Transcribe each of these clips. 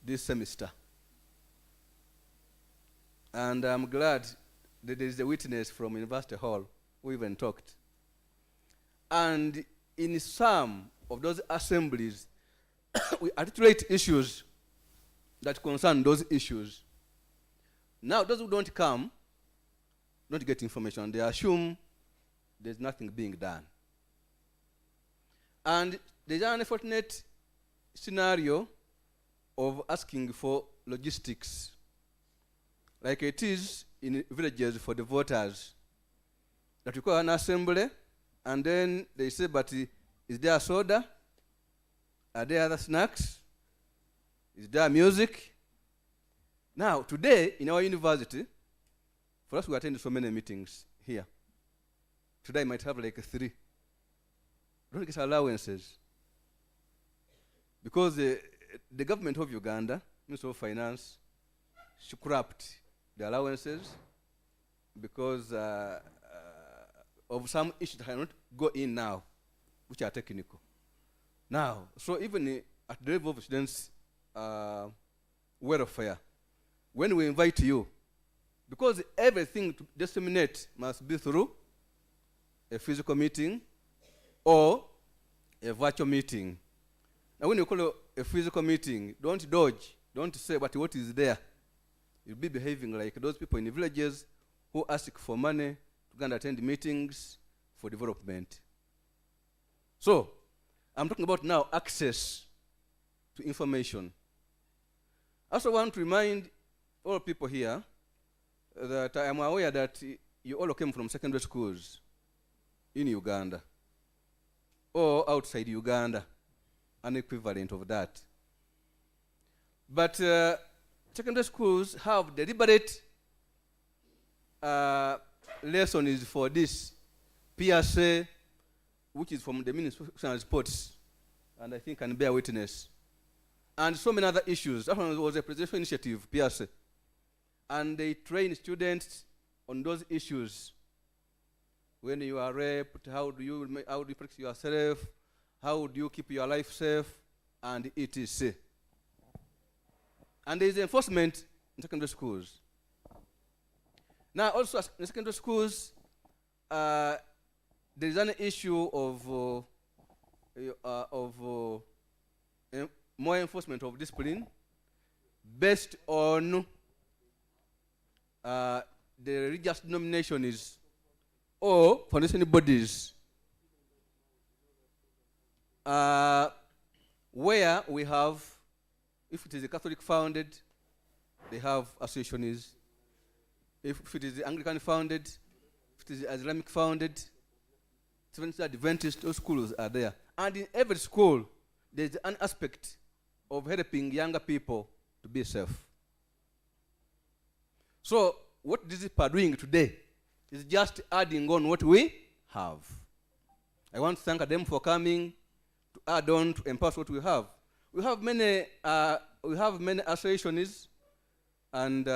this semester. And I'm glad that there is a witness from University Hall who even talked. And in some of those assemblies, we articulate issues that concern those issues. Now, those who don't come don't get information. They assume there's nothing being done. And there's an unfortunate scenario of asking for logistics, like it is in villages for the voters, that you call an assembly, and then they say, but is there soda? Are there other snacks? Is there music? Now, today, in our university, for us, we attend so many meetings here. Today, I might have like 3. Don't get allowances. Because the government of Uganda, Ministry of Finance, scrapped the allowances because of some issues that I not go in now, which are technical. Now, so even at the level of students' welfare, when we invite you, because everything to disseminate must be through a physical meeting or a virtual meeting. Now, when you call a physical meeting, don't dodge, don't say, but what is there? You'll be behaving like those people in the villages who ask for money to go and attend meetings for development. So, I'm talking about now access to information. I also want to remind all people here that I am aware that you all came from secondary schools in Uganda or outside Uganda, an equivalent of that. But secondary schools have deliberate lessons for this PSA, which is from the Ministry of Sports, and I think can bear witness, and so many other issues. That one was a presidential initiative, PSA, and they train students on those issues. When you are raped, how do you protect yourself? How do you keep your life safe? And etc. And there is enforcement in secondary schools. Now, also in secondary schools, there is an issue of more enforcement of discipline based on the religious denominations or foundation bodies, where we have, if it is a Catholic founded, they have associations. If it is Anglican founded, if it is Islamic founded, Seventh-day Adventist, those schools are there. And in every school, there's an aspect of helping younger people to be safe. So what this is doing today is just adding on what we have. I want to thank them for coming to add on to empower what we have. We have many associations, and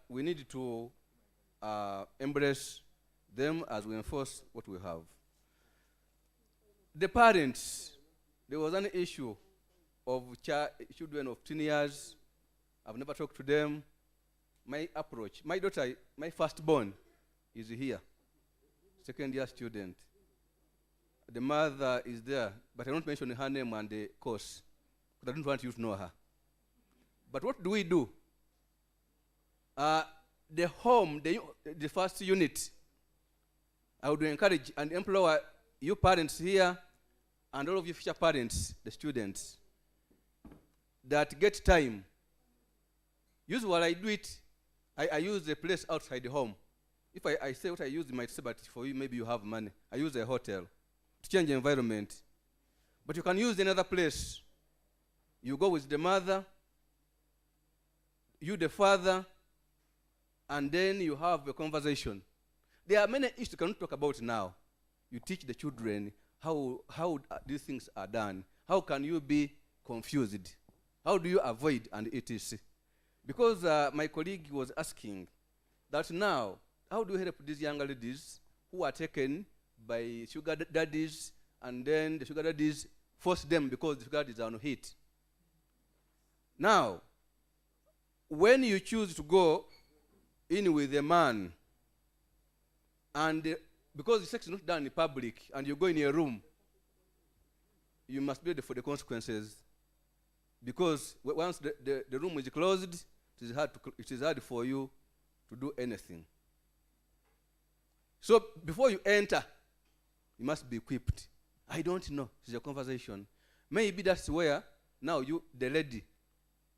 we need to embrace them as we enforce what we have. The parents, there was an issue of children of 10 years. I've never talked to them. My approach, my daughter, my firstborn is here, second-year student. The mother is there, but I don't mention her name and the course, because I don't want you to know her. But what do we do? The home, the first unit, I would encourage and employ you parents here and all of you future parents, the students, that get time. Usually I do it, I use a place outside the home. If I say what I use, you might say, but for you, maybe you have money. I use a hotel to change the environment. But you can use another place. You go with the mother, you the father, and then you have a conversation. There are many issues you cannot talk about now. You teach the children how these things are done. How can you be confused? How do you avoid and etc.? Because my colleague was asking that now, how do you help these young ladies who are taken by sugar daddies, and then the sugar daddies force them because the sugar daddies are on heat? Now, when you choose to go in with a man, and because the sex is not done in public, and you go in a room, you must be ready for the consequences. Because once the room is closed, it is hard for you to do anything. So before you enter, you must be equipped. I don't know. It's a conversation. Maybe that's where now the lady,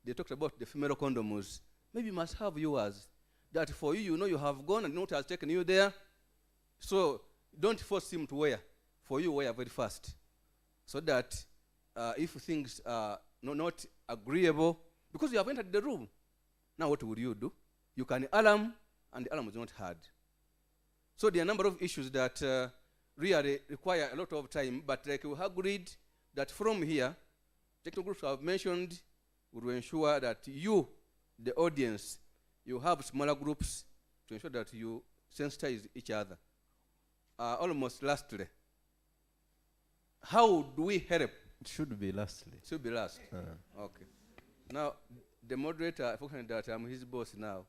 they talked about the female condoms. Maybe you must have yours. That for you, you know you have gone and you know what has taken you there. So don't force him to wear. For you, wear very fast. So that if things are not agreeable, because you have entered the room, now what will you do? You can alarm, and the alarm is not heard. So there are a number of issues that really require a lot of time, but like we have agreed that from here, technical groups have mentioned will ensure that you, the audience, you have smaller groups to ensure that you sensitize each other. Almost lastly, how do we help? It should be lastly. Should be last. Okay. Now, the moderator, fortunately that I'm his boss now,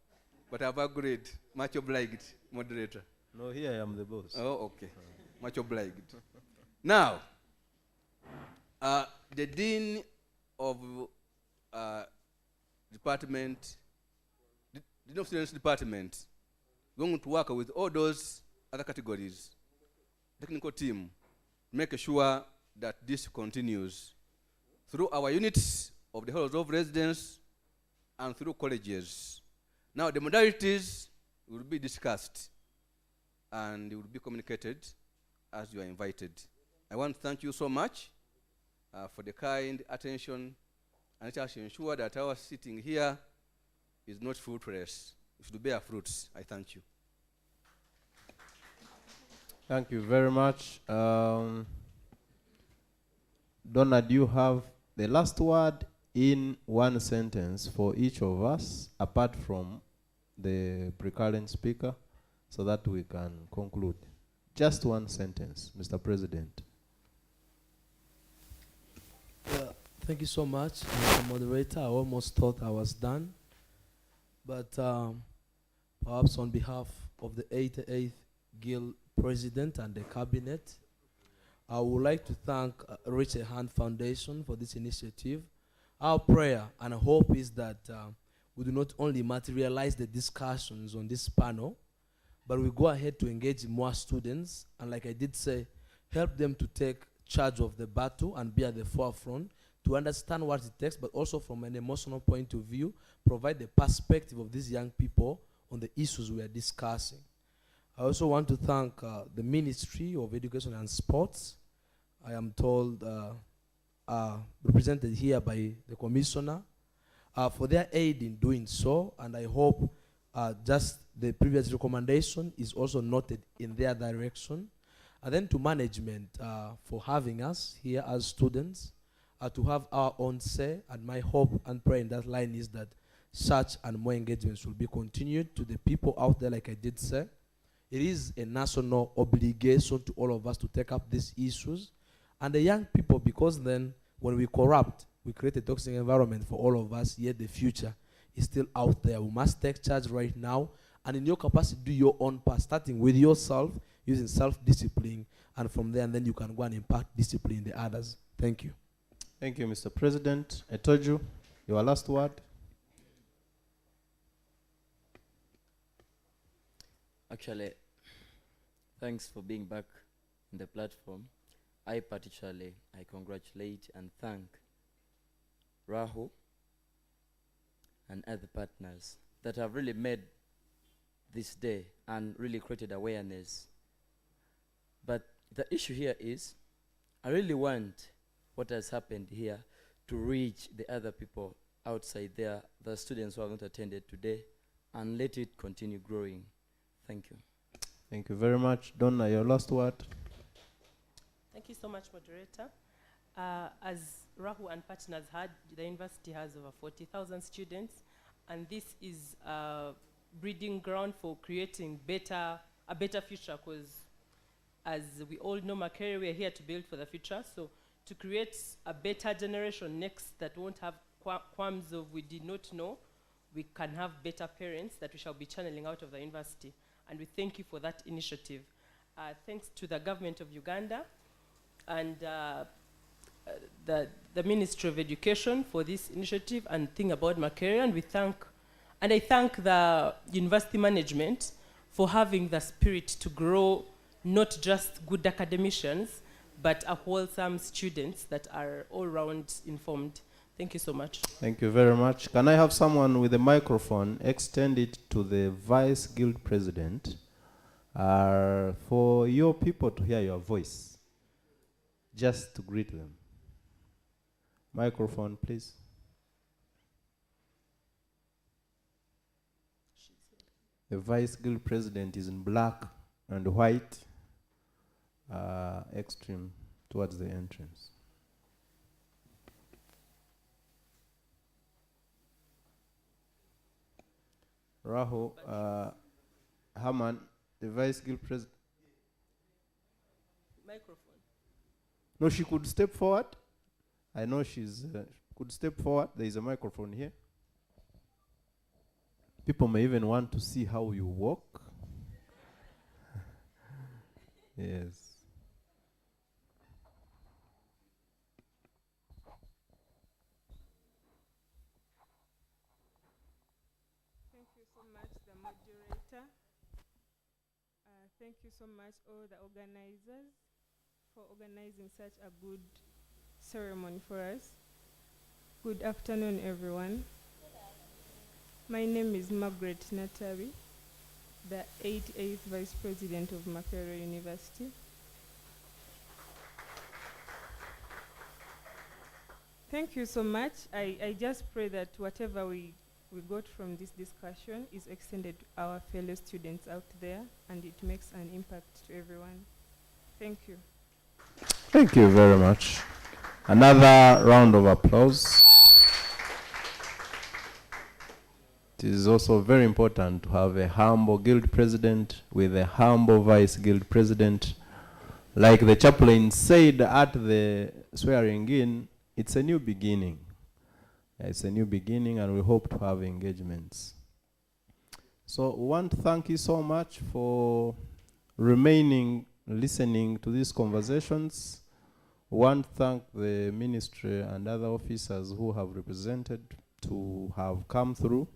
but I've agreed. Much obliged, moderator. No, here I am the boss. Oh, okay. Much obliged. Now, the dean of department, the dean of students department, going to work with all those other categories, technical team, make sure that this continues through our units of the halls of residence and through colleges. Now, the modalities will be discussed and will be communicated as you are invited. I want to thank you so much for the kind attention, and it has ensured that our sitting here is not fruitless. It should bear fruits. I thank you. Thank you very much. Donna, do you have the last word in one sentence for each of us, apart from the precurrent speaker, so that we can conclude? Just one sentence, Mr. President. Thank you so much, Mr. Moderator. I almost thought I was done. But perhaps on behalf of the 88th Guild President and the Cabinet, I would like to thank Reach a Hand Foundation for this initiative. Our prayer and hope is that we do not only materialize the discussions on this panel, but we go ahead to engage more students, and like I did say, help them to take charge of the battle and be at the forefront to understand what it takes, but also from an emotional point of view, provide the perspective of these young people on the issues we are discussing. I also want to thank the Ministry of Education and Sports. I am told represented here by the Commissioner for their aid in doing so, and I hope just the previous recommendation is also noted in their direction. And then to management for having us here as students to have our own say, and my hope and prayer in that line is that such and more engagements will be continued to the people out there, like I did say. It is a national obligation to all of us to take up these issues. And the young people, because then when we corrupt, we create a toxic environment for all of us, yet the future is still out there. We must take charge right now, and in your capacity, do your own part, starting with yourself, using self-discipline, and from there, and then you can go and impact discipline in the others. Thank you. Thank you, Mr. President. I told you, your last word. Actually, thanks for being back in the platform. I congratulate and thank Rahul and other partners that have really made this day and really created awareness. But the issue here is, I really want what has happened here to reach the other people outside there, the students who have not attended today, and let it continue growing. Thank you. Thank you very much. Donna, your last word. Thank you so much, moderator. As Rahu and partners had, the university has over 40,000 students, and this is a breeding ground for creating a better future, because as we all know, makerere, we are here to build for the future. So to create a better generation next that won't have qualms of we did not know, we can have better parents that we shall be channeling out of the university. And we thank you for that initiative. Thanks to the government of Uganda and the Ministry of Education for this initiative and thing about makerere. And I thank the university management for having the spirit to grow not just good academicians, but a wholesome students that are all round informed. Thank you so much. Thank you very much. Can I have someone with a microphone extend it to the Vice Guild President for your people to hear your voice, just to greet them. Microphone, please. The Vice Guild President is in black and white, extreme towards the entrance. Rahul, Haman, the Vice Guild President. Microphone. No, she could step forward. I know she's could step forward. There is a microphone here. People may even want to see how you walk. Yes. Thank you so much, the moderator. Thank you so much, all the organizers, for organizing such a good ceremony for us. Good afternoon, everyone. My name is Margaret Natawi, the 88th Vice President of Makerere University. Thank you so much. I just pray that whatever we got from this discussion is extended to our fellow students out there and it makes an impact to everyone. Thank you. Thank you very much. Another round of applause. It is also very important to have a humble guild president with a humble vice guild president. Like the chaplain said at the swearing in, it's a new beginning. It's a new beginning and we hope to have engagements. So we want to thank you so much for remaining listening to these conversations. We want to thank the ministry and other officers who have represented to have come through.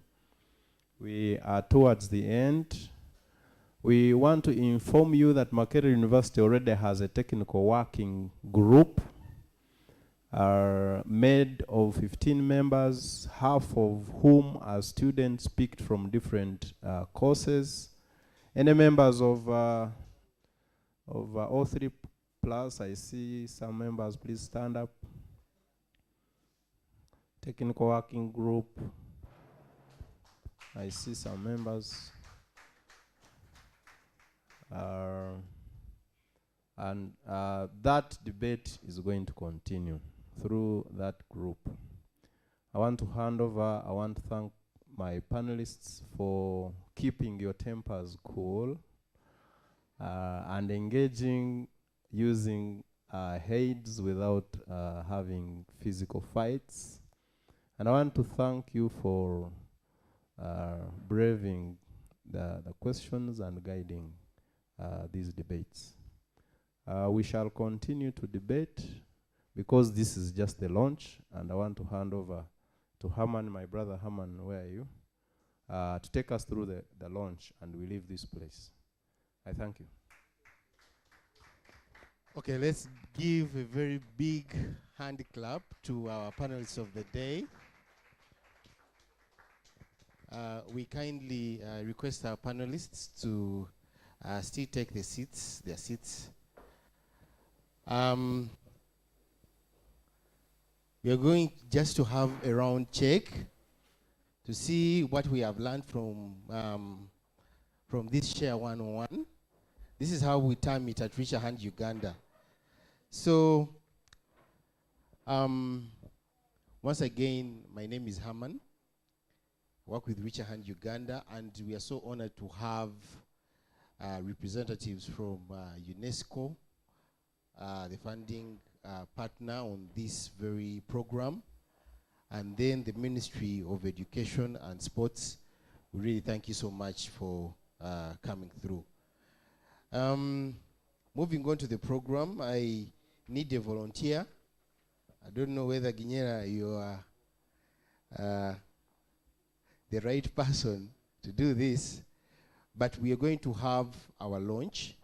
We are towards the end. We want to inform you that Makerere University already has a technical working group made of 15 members, half of whom are students picked from different courses. Any members of O3 Plus, I see some members, please stand up. Technical working group. I see some members. And that debate is going to continue through that group. I want to thank my panelists for keeping your tempers cool and engaging using heads without having physical fights. And I want to thank you for braving the questions and guiding these debates. We shall continue to debate because this is just the launch, and I want to hand over to Haman, my brother Haman, where are you? To take us through the launch, and we leave this place. I thank you. Okay, let's give a very big hand clap to our panelists of the day. We kindly request our panelists to still take their seats. We are going just to have a round check to see what we have learned from this Share 101. This is how we term it at Reach a Hand Uganda. So, once again, my name is Haman. I work with Reach a Hand Uganda, and we are so honored to have representatives from UNESCO, the funding partner on this very program, and then the Ministry of Education and Sports. We really thank you so much for coming through. Moving on to the program, I need a volunteer. I don't know whether Ginyera, you are the right person to do this, but we are going to have our launch.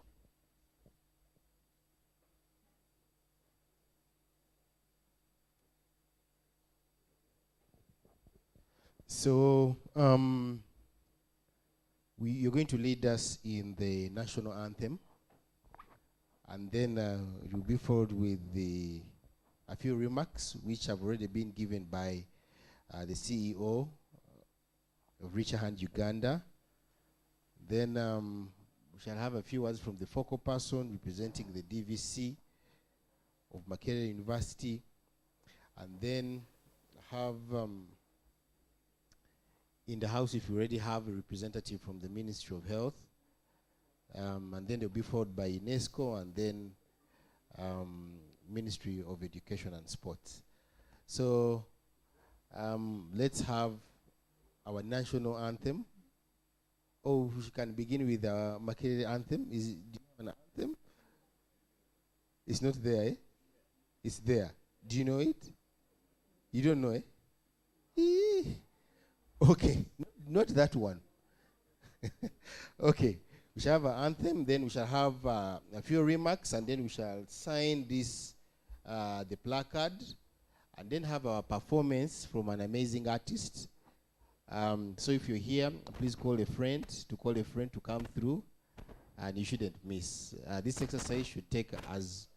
So you're going to lead us in the national anthem, and then it will be followed with a few remarks which have already been given by the CEO of Richer Hand Uganda. Then we shall have a few words from the focal person representing the DVC of Makerere University, and then have in the house, if you already have a representative from the Ministry of Health, and then they'll be followed by UNESCO, and then Ministry of Education and Sports. So let's have our national anthem. Oh, we can begin with our Makerere anthem. Do you have an anthem? It's not there, eh? It's there. Do you know it? You don't know, eh? Okay, not that one. Okay, we shall have an anthem, then we shall have a few remarks, and then we shall sign this, the placard, and then have our performance from an amazing artist. So if you're here, please call a friend to come through, and you shouldn't miss. This exercise should take as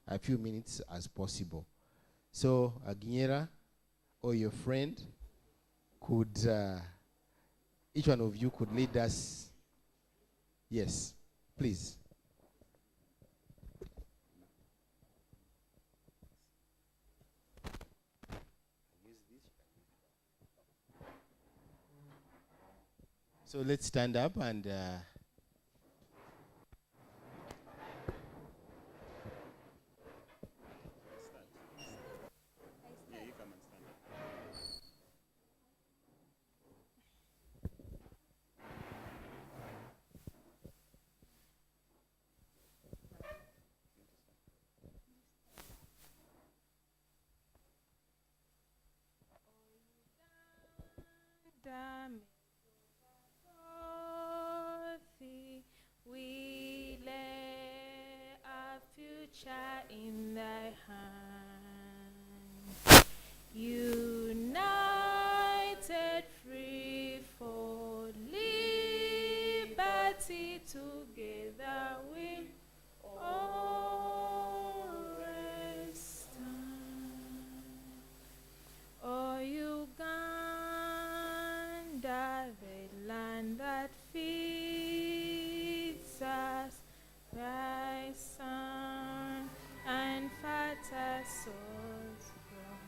a few minutes as possible. So, Ginyera or your friend could, each one of you could lead us. Yes, please. So let's stand up and we lay our future in thy hand. United, free for liberty, together we always stand. Oh, Uganda, the land that feeds us, thy son and fatter souls grown.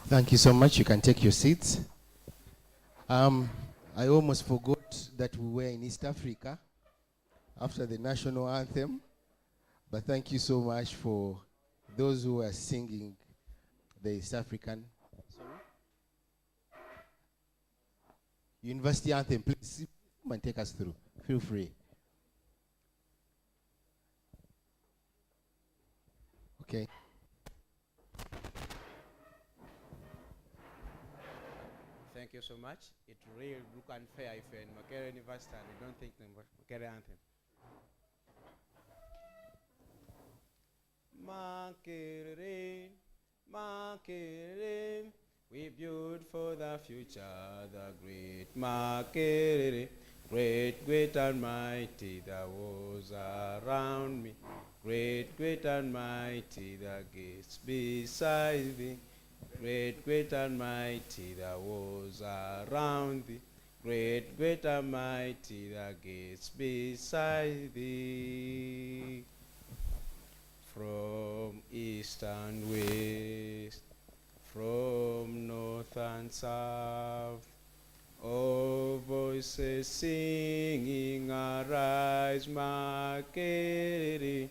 Thank you so much. You can take your seats. I almost forgot that we were in East Africa after the national anthem, but thank you so much for those who are singing the East African. Sorry? university anthem, please come and take us through. Feel free. Okay. Thank you so much. It really look unfair if you're in Makerere University and you don't think the Makerere anthem. Makerere, Makerere, we build for the future the great Makerere. Great, great and mighty the walls around me. Great, great and mighty the gates beside thee. Great, great and mighty the walls around thee. Great, great and mighty the gates beside thee. From east and west, from north and south, all voices singing, arise, Makerere.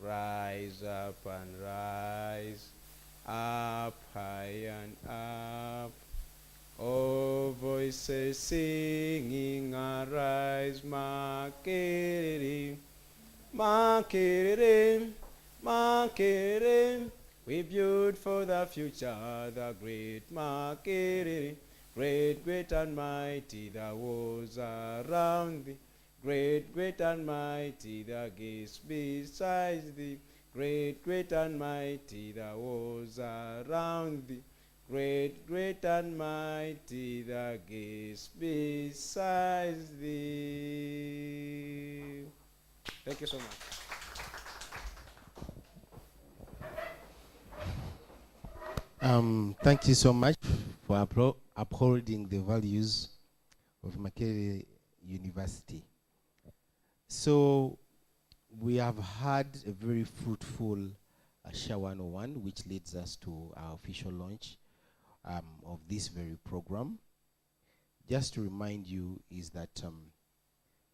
Rise up and rise, up high and up. All voices singing, arise, Makerere. Makerere, Makerere, we build for the future the great Makerere. Great, great and mighty the walls around thee. Great, great and mighty the gates beside thee. Great, great and mighty the walls around thee. Great, great and mighty the gates beside thee. Thank you so much. Thank you so much for upholding the values of Makerere University. So we have had a very fruitful Share 101, which leads us to our official launch of this very program. Just to remind you is that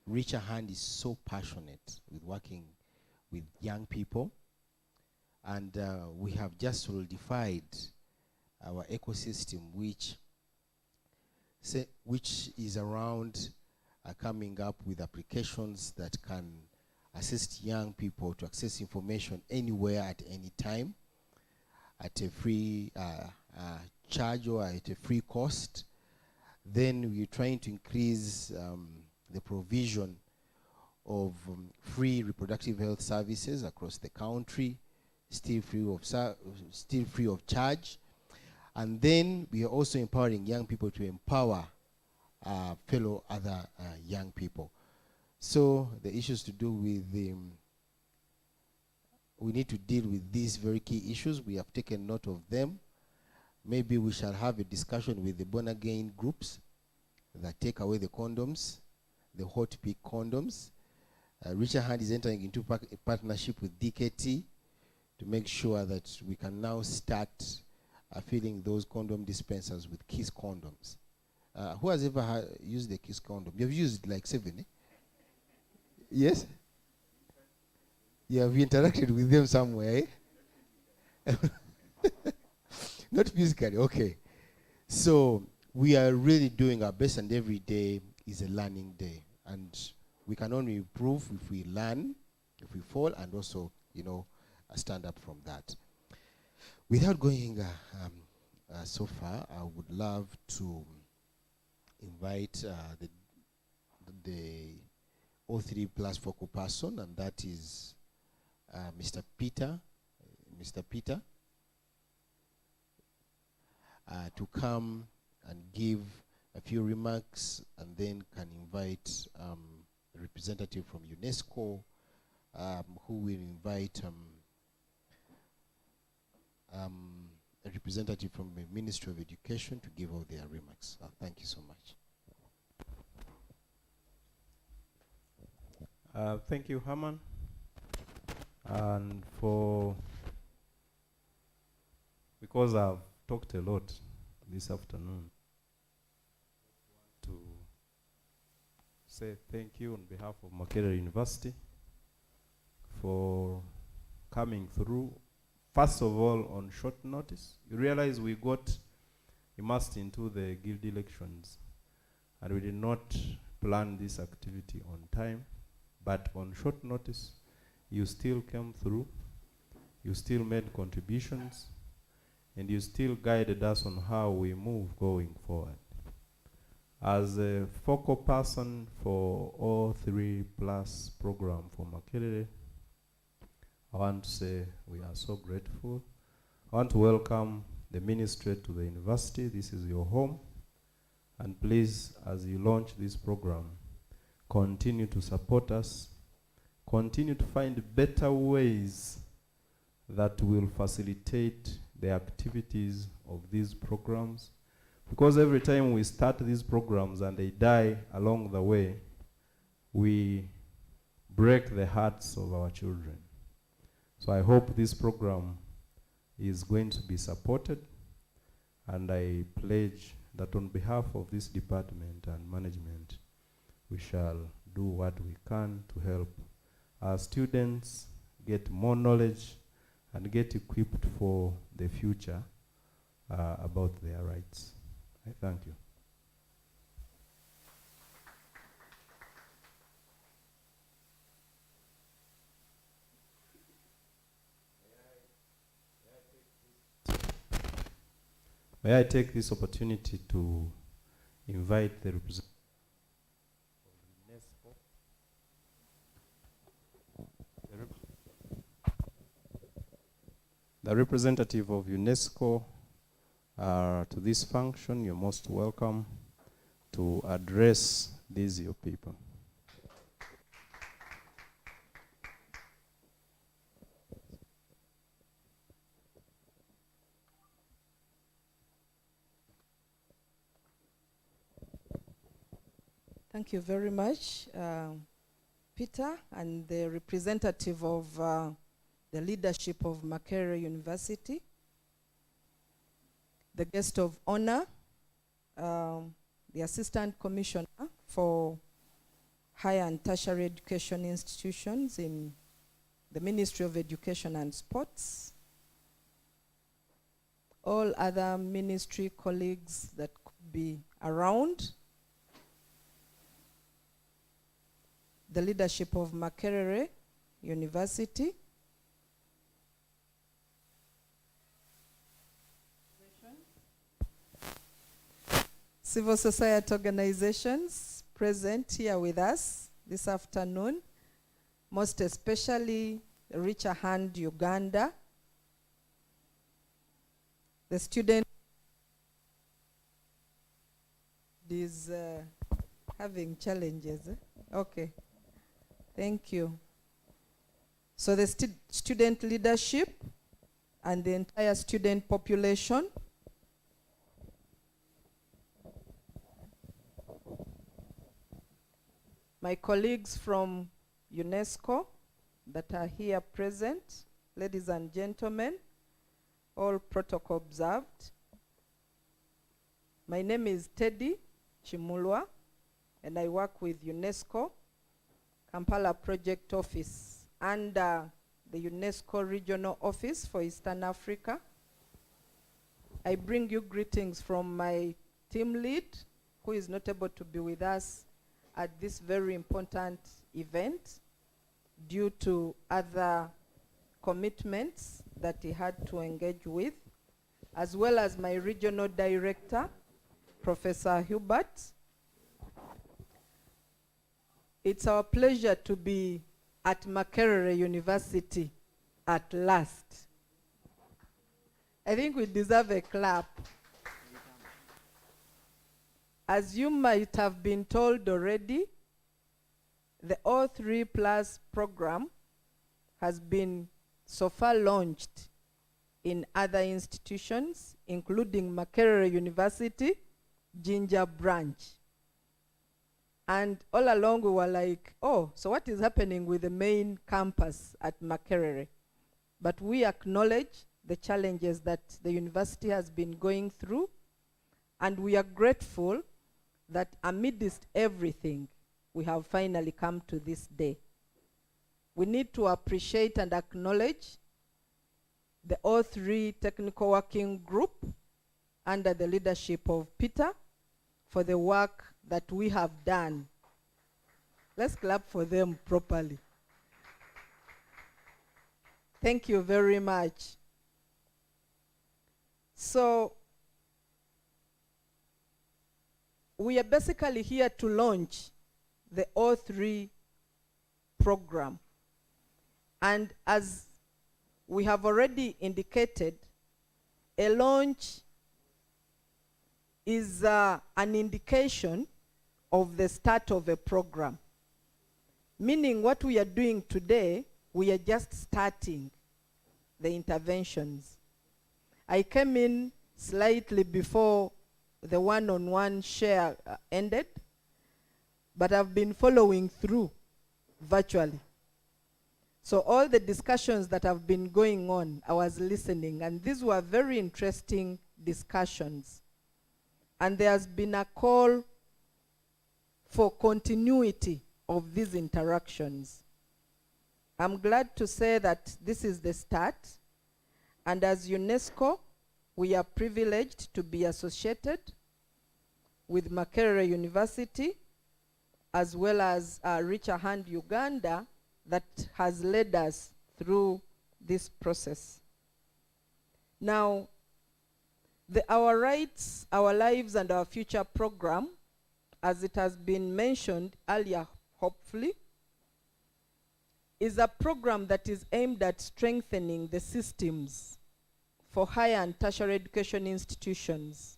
Reach a Hand is so passionate with working with young people, and we have just solidified our ecosystem, which is around coming up with applications that can assist young people to access information anywhere at any time at a free charge or at a free cost. Then we're trying to increase the provision of free reproductive health services across the country, still free of charge. And then we are also empowering young people to empower fellow other young people. So the issues to do with we need to deal with these very key issues. We have taken note of them. Maybe we shall have a discussion with the born again groups that take away the condoms, the hot pick condoms. Reach a Hand is entering into a partnership with DKT to make sure that we can now start filling those condom dispensers with Kiss condoms. Who has ever used the Kiss condom? You've used like 7, eh? Yes? You have interacted with them somewhere, eh? Not physically, okay. So we are really doing our best, and every day is a learning day. And we can only improve if we learn, if we fall, and also, stand up from that. Without going so far, I would love to invite the O3 plus focal person, and that is Mr. Peter. Mr. Peter, to come and give a few remarks, and then can invite a representative from UNESCO, who will invite a representative from the Ministry of Education to give all their remarks. Thank you so much. Thank you, Herman. And because I've talked a lot this afternoon, to say thank you on behalf of Makerere University for coming through. First of all, on short notice, you realize we got immersed into the guild elections and we did not plan this activity on time, but on short notice, you still came through, you still made contributions, and you still guided us on how we move going forward. As a focal person for all 3+ program for Makerere, I want to say we are so grateful. I want to welcome the ministry to the university. This is your home. And please, as you launch this program, continue to support us. Continue to find better ways that will facilitate the activities of these programs. Because every time we start these programs and they die along the way, we break the hearts of our children. So I hope this program is going to be supported, and I pledge that on behalf of this department and management, we shall do what we can to help our students get more knowledge and get equipped for the future about their rights. I thank you. May I take this opportunity to invite the representative of UNESCO, the representative of UNESCO to this function. You're most welcome to address these your people. Thank you very much, Peter, and the representative of the leadership of Makerere University, the guest of honor, the Assistant Commissioner for Higher and Tertiary Education Institutions in the Ministry of Education and Sports, all other ministry colleagues that could be around, the leadership of Makerere University, civil society organizations present here with us this afternoon, most especially Reach a Hand Uganda, the student is having challenges. Okay. Thank you. So the student leadership and the entire student population, my colleagues from UNESCO that are here present, ladies and gentlemen, all protocol observed. My name is Teddy Chimulwa, and I work with UNESCO Kampala Project Office under the UNESCO Regional Office for Eastern Africa. I bring you greetings from my team lead, who is not able to be with us at this very important event due to other commitments that he had to engage with, as well as my regional director, Professor Hubert. It's our pleasure to be at Makerere University at last. I think we deserve a clap. As you might have been told already, the O3+ program has been so far launched in other institutions, including Makerere University, Jinja branch. And all along we were like, oh, so what is happening with the main campus at Makerere? But we acknowledge the challenges that the university has been going through, and we are grateful that amidst everything, we have finally come to this day. We need to appreciate and acknowledge the O3 Technical Working Group under the leadership of Peter for the work that we have done. Let's clap for them properly. Thank you very much. So, we are basically here to launch the O3 program. And as we have already indicated, a launch is an indication of the start of a program. Meaning what we are doing today, we are just starting the interventions. I came in slightly before the one-on-one share ended, but I've been following through virtually. So all the discussions that have been going on, I was listening, and these were very interesting discussions. And there has been a call for continuity of these interactions. I'm glad to say that this is the start, and as UNESCO, we are privileged to be associated with Makerere University, as well as Richer Hand Uganda, that has led us through this process. Now, the Our Rights, Our Lives and Our Future program, as it has been mentioned earlier, hopefully, is a program that is aimed at strengthening the systems for higher and tertiary education institutions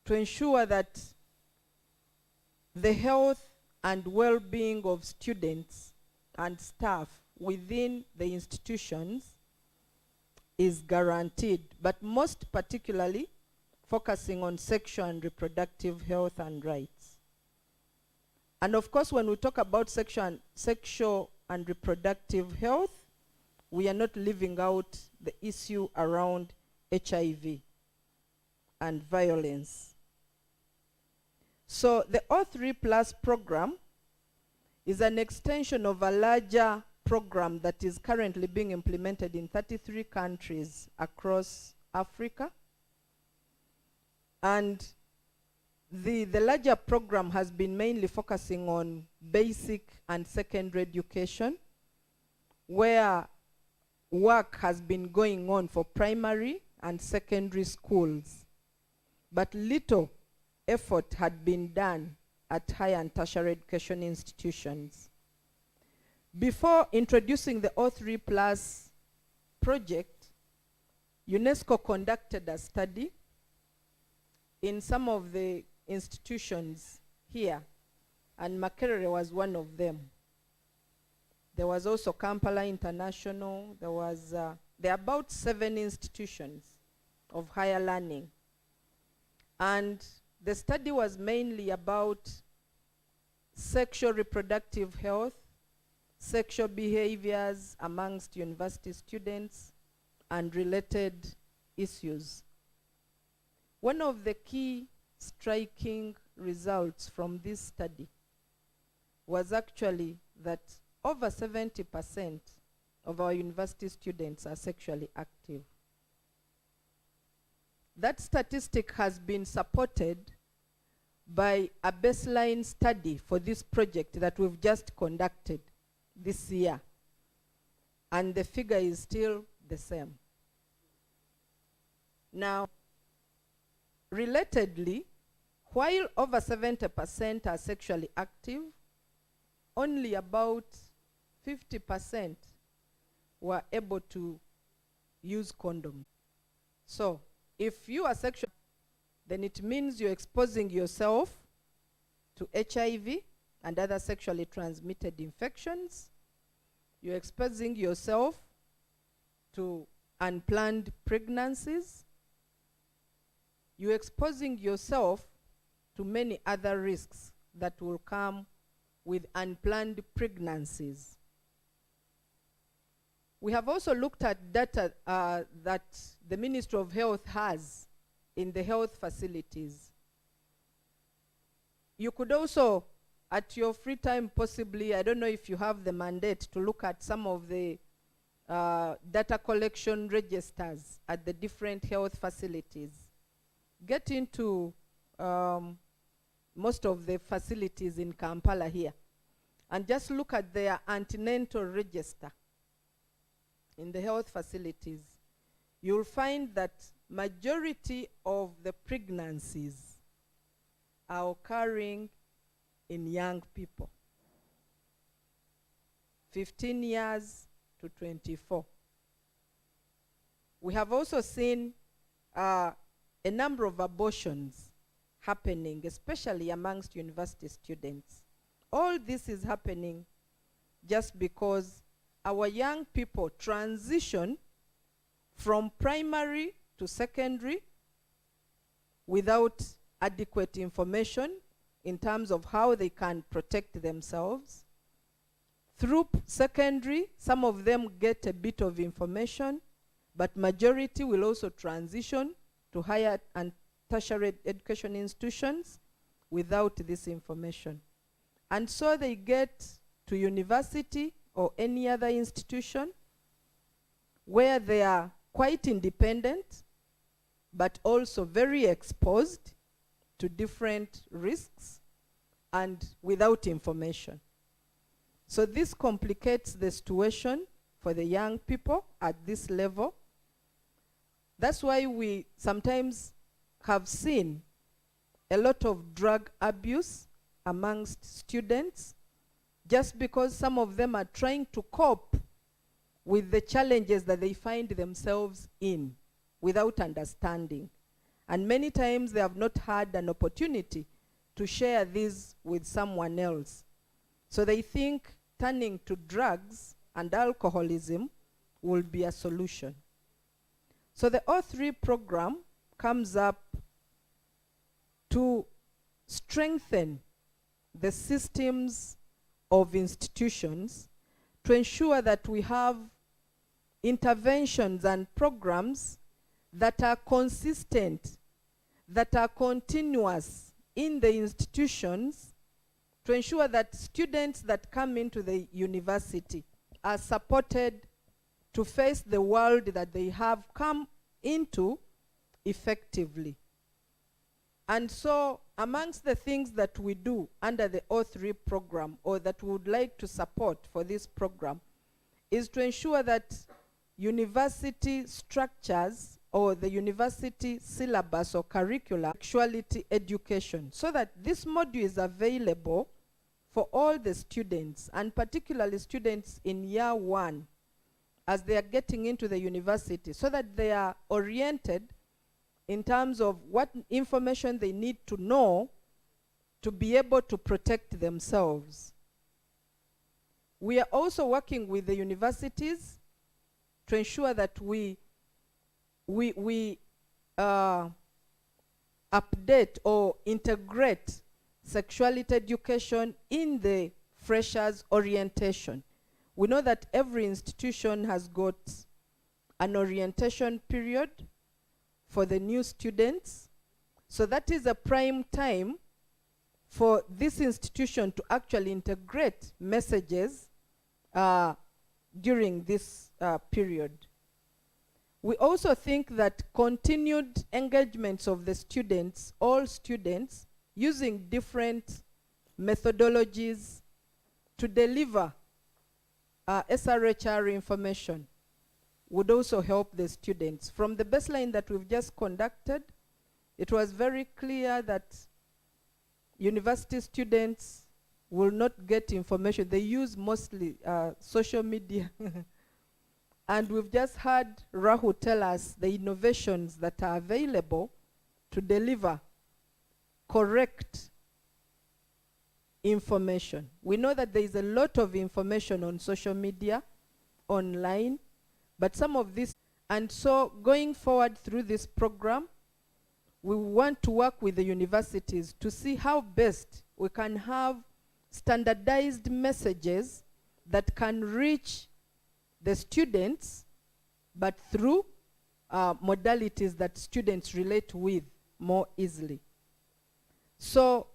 to ensure that the health and well-being of students and staff within the institutions is guaranteed, but most particularly focusing on sexual and reproductive health and rights. And of course, when we talk about sexual and reproductive health, we are not leaving out the issue around HIV and violence. So the O3 Plus program is an extension of a larger program that is currently being implemented in 33 countries across Africa. And the larger program has been mainly focusing on basic and secondary education, where work has been going on for primary and secondary schools, but little effort had been done at higher and tertiary education institutions. Before introducing the O3 Plus project, UNESCO conducted a study in some of the institutions here, and Makerere was one of them. There was also Kampala International. There are about 7 institutions of higher learning. And the study was mainly about sexual reproductive health, sexual behaviors amongst university students, and related issues. One of the key striking results from this study was actually that over 70% of our university students are sexually active. That statistic has been supported by a baseline study for this project that we've just conducted this year. And the figure is still the same. Now, relatedly, while over 70% are sexually active, only about 50% were able to use condoms. So, if you are sexual, then it means you're exposing yourself to HIV and other sexually transmitted infections. You're exposing yourself to unplanned pregnancies. You're exposing yourself to many other risks that will come with unplanned pregnancies. We have also looked at data that the Ministry of Health has in the health facilities. You could also, at your free time possibly, I don't know if you have the mandate to look at some of the data collection registers at the different health facilities. Get into most of the facilities in Kampala here, and just look at their antenatal register in the health facilities, you'll find that majority of the pregnancies are occurring in young people, 15 years to 24. We have also seen a number of abortions happening, especially amongst university students. All this is happening just because our young people transition from primary to secondary without adequate information in terms of how they can protect themselves. Through secondary, some of them get a bit of information, but majority will also transition to higher and tertiary education institutions without this information. And so they get to university or any other institution where they are quite independent, but also very exposed to different risks and without information. So this complicates the situation for the young people at this level. That's why we sometimes have seen a lot of drug abuse amongst students, just because some of them are trying to cope with the challenges that they find themselves in without understanding. And many times they have not had an opportunity to share this with someone else. So they think turning to drugs and alcoholism will be a solution. So the O3 program comes up to strengthen the systems of institutions to ensure that we have interventions and programs that are consistent, that are continuous in the institutions, to ensure that students that come into the university are supported to face the world that they have come into effectively. And so amongst the things that we do under the O3 program, or that we would like to support for this program, is to ensure that university structures or the university syllabus or curricula, sexuality education, so that this module is available for all the students, and particularly students in year one as they are getting into the university, so that they are oriented in terms of what information they need to know to be able to protect themselves. We are also working with the universities to ensure that we update or integrate sexuality education in the freshers' orientation. We know that every institution has got an orientation period for the new students. So that is a prime time for this institution to actually integrate messages during this period. We also think that continued engagements of the students, all students, using different methodologies to deliver SRHR information would also help the students. From the baseline that we've just conducted, it was very clear that university students will not get information. They use mostly social media. And we've just heard Rahul tell us the innovations that are available to deliver correct information. We know that there is a lot of information on social media, online, but some of this, and so going forward through this program, we want to work with the universities to see how best we can have standardized messages that can reach the students, but through modalities that students relate with more easily. So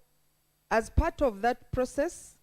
as part of that process,